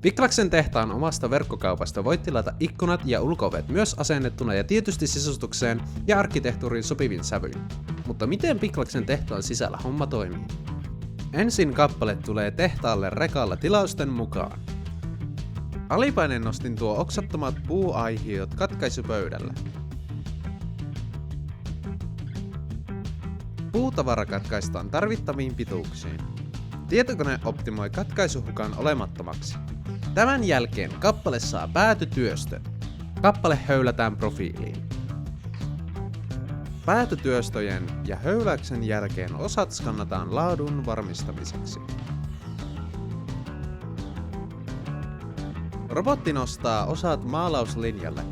Piklaksen tehtaan omasta verkkokaupasta voit tilata ikkunat ja ulko-ovet myös asennettuna ja tietysti sisustukseen ja arkkitehtuuriin sopivin sävyin. Mutta miten Piklaksen tehtaan sisällä homma toimii? Ensin kappale tulee tehtaalle rekalla tilausten mukaan. Alipainen nostin tuo oksattomat puuaihiot katkaisupöydälle. Puutavara katkaistaan tarvittaviin pituuksiin. Tietokone optimoi katkaisuhukan olemattomaksi. Tämän jälkeen kappale saa päätytyöstön. Kappale höylätään profiiliin. Päätytyöstöjen ja höyläyksen jälkeen osat skannataan laadun varmistamiseksi. Robotti nostaa osat maalauslinjalle.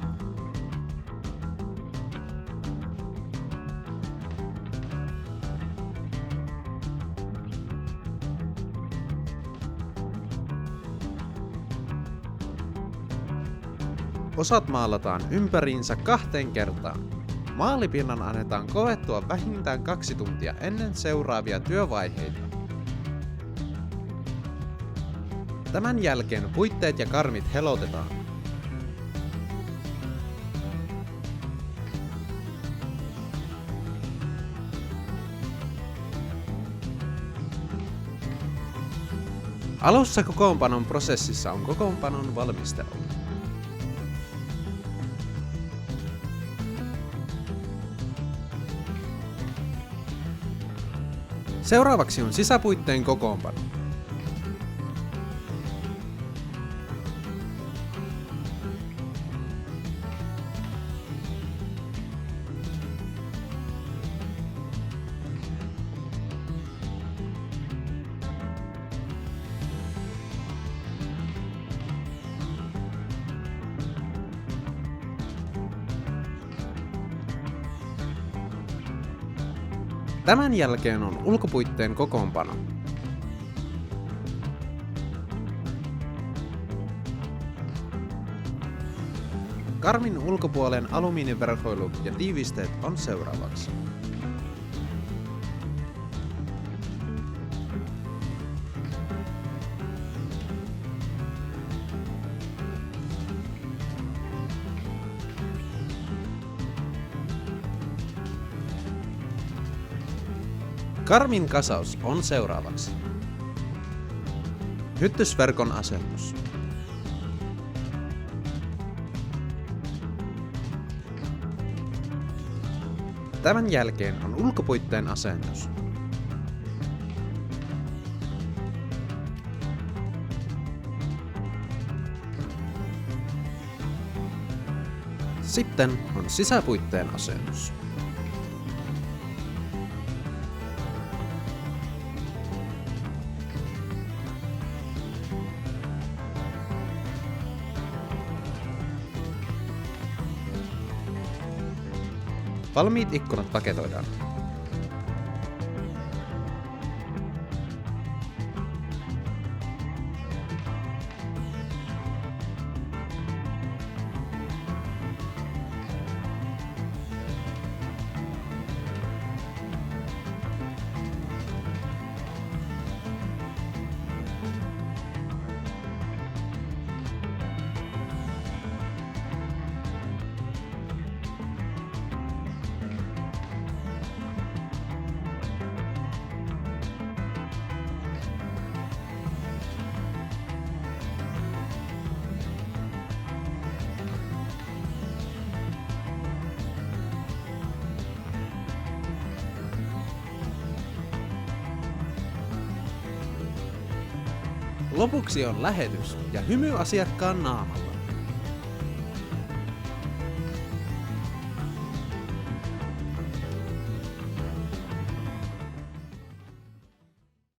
Osat maalataan ympäriinsä 2 kertaan. Maalipinnan annetaan kovettua vähintään 2 tuntia ennen seuraavia työvaiheita. Tämän jälkeen puitteet ja karmit helotetaan. Alussa kokoonpanon prosessissa on kokoonpanon valmistelu. Seuraavaksi on sisäpuitteen kokoonpano. Tämän jälkeen on ulkopuitteen kokoonpano. Karmin ulkopuolen alumiiniverhoilu ja tiivisteet on seuraavaksi. Karmin kasaus on seuraavaksi. Hyttysverkon asennus. Tämän jälkeen on ulkopuitteen asennus. Sitten on sisäpuitteen asennus. Valmiit ikkunat paketoidaan. Lopuksi on lähetys ja hymy asiakkaan naamalla.